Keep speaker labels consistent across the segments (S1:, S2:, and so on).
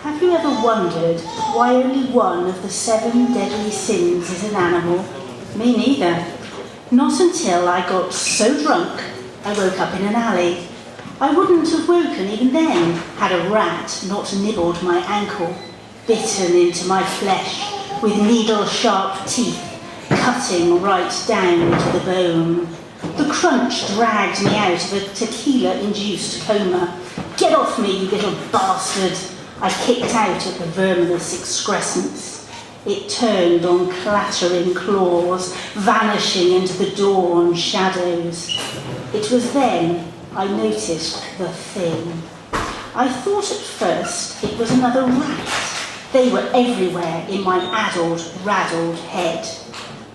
S1: Have you ever wondered why only one of the 7 deadly sins is an animal? Me neither. Not until I got so drunk I woke up in an alley. I wouldn't have woken even then had a rat not nibbled my ankle, bitten into my flesh with needle-sharp teeth, cutting right down to the bone. The crunch dragged me out of a tequila-induced coma. "Get off me, you little bastard!" I kicked out at the verminous excrescence. It turned on clattering claws, vanishing into the dawn shadows. It was then I noticed the thing. I thought at first it was another rat. They were everywhere in my addled, raddled head.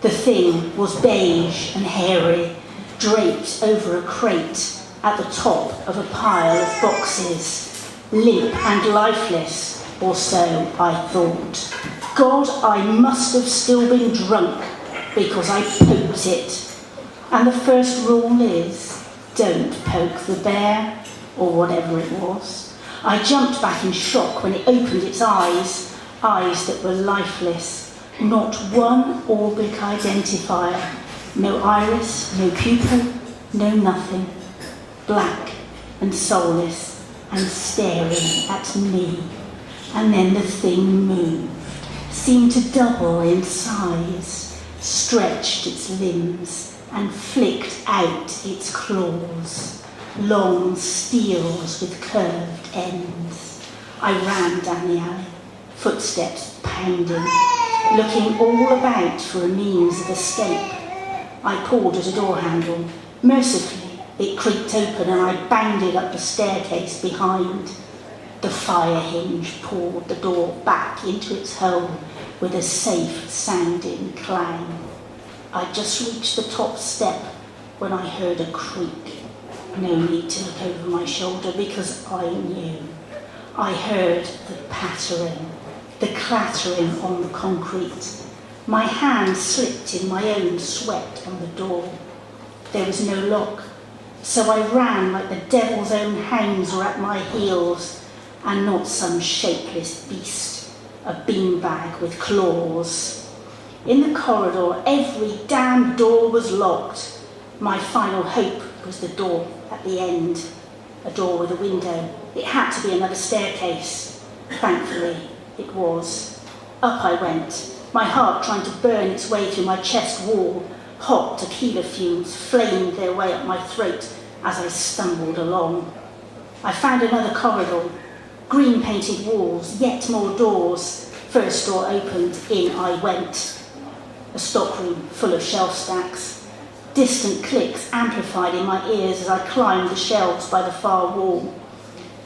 S1: The thing was beige and hairy, draped over a crate at the top of a pile of boxes. Limp and lifeless, or so I thought. God, I must have still been drunk because I poked it. And the first rule is, don't poke the bear, or whatever it was. I jumped back in shock when it opened its eyes that were lifeless. Not one orbic identifier. No iris, no pupil, no nothing. Black and soulless and staring at me. And then the thing moved, seemed to double in size, stretched its limbs and flicked out its claws, long steels with curved ends. I ran down the alley, footsteps pounding, looking all about for a means of escape. I pulled at a door handle. Mercifully, it creaked open and I bounded up the staircase behind. The fire hinge pulled the door back into its hole with a safe-sounding clang. I just reached the top step when I heard a creak. No need to look over my shoulder because I knew. I heard the pattering, the clattering on the concrete. My hand slipped in my own sweat on the door. There was no lock, so I ran like the devil's own hounds were at my heels, and not some shapeless beast, a beanbag with claws. In the corridor, every damn door was locked. My final hope was the door at the end, a door with a window. It had to be another staircase. Thankfully, it was. Up I went, my heart trying to burn its way through my chest wall. Hot tequila fumes flamed their way up my throat as I stumbled along. I found another corridor, green-painted walls, yet more doors. First door opened, in I went. A stockroom full of shelf stacks. Distant clicks amplified in my ears as I climbed the shelves by the far wall.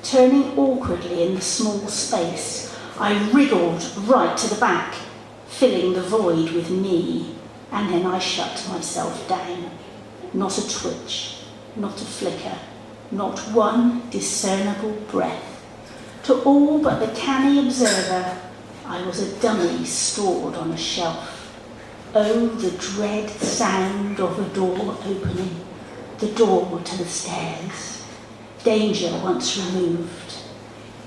S1: Turning awkwardly in the small space, I wriggled right to the back, filling the void with me, and then I shut myself down. Not a twitch, not a flicker, not one discernible breath. To all but the canny observer, I was a dummy stored on a shelf. Oh, the dread sound of a door opening, the door to the stairs. Danger once removed.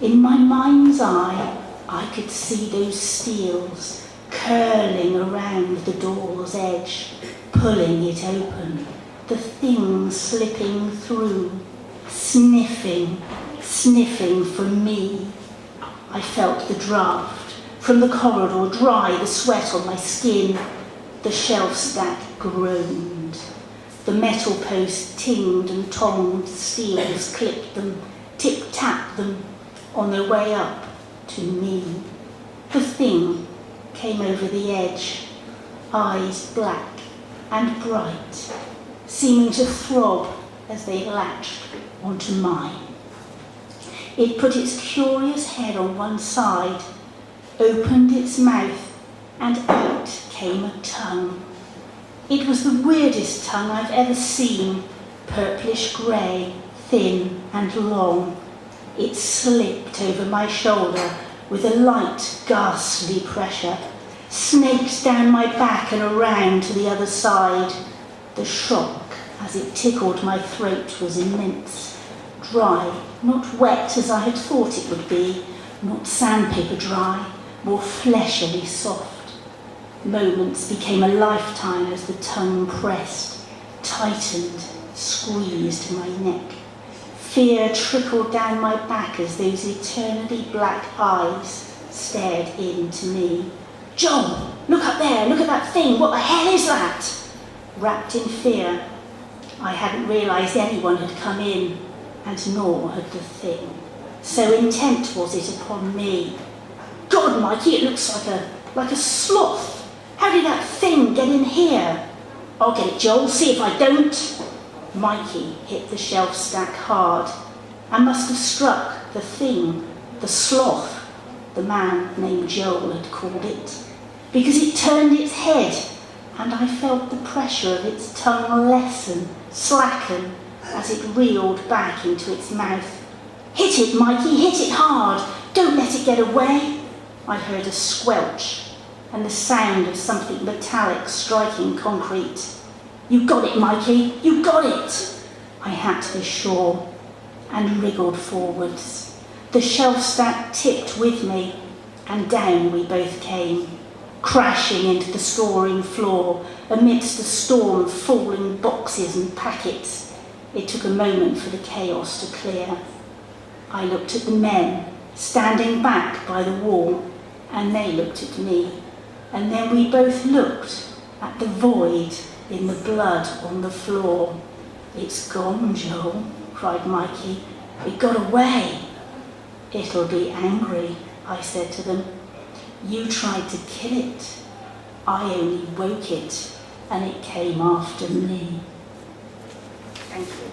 S1: In my mind's eye, I could see those steels curling around the door's edge, pulling it open, the thing slipping through, sniffing for me. I felt the draft from the corridor dry the sweat on my skin. The shelf stack groaned. The metal post tinged and tonged, steels clipped them, tip-tapped them on their way up to me. The thing came over the edge, eyes black and bright, seeming to throb as they latched onto mine. It put its curious head on one side, opened its mouth, and out came a tongue. It was the weirdest tongue I've ever seen, purplish grey, thin and long. It slipped over my shoulder with a light, ghastly pressure, snaked down my back and around to the other side. The shock as it tickled my throat was immense. Dry, not wet as I had thought it would be, not sandpaper dry, more fleshily soft. Moments became a lifetime as the tongue pressed, tightened, squeezed my neck. Fear trickled down my back as those eternally black eyes stared into me. "Joel, look up there, look at that thing, what the hell is that?" Wrapped in fear, I hadn't realised anyone had come in, and nor had the thing. So intent was it upon me. "God, Mikey, it looks like a sloth. How did that thing get in here?" "I'll get it, Joel, see if I don't." Mikey hit the shelf stack hard and must have struck the thing, the sloth, the man named Joel had called it, because it turned its head and I felt the pressure of its tongue slacken as it reeled back into its mouth. "Hit it, Mikey, hit it hard. Don't let it get away." I heard a squelch and the sound of something metallic striking concrete. "You got it, Mikey, you got it." I had to be sure and wriggled forwards. The shelf stack tipped with me and down we both came, crashing into the storeroom floor amidst a storm of falling boxes and packets. It took a moment for the chaos to clear. I looked at the men standing back by the wall and they looked at me, and then we both looked at the void in the blood on the floor. "It's gone, Joel," cried Mikey. "It got away." "It'll be angry," I said to them. "You tried to kill it. I only woke it, and it came after me." Thank you.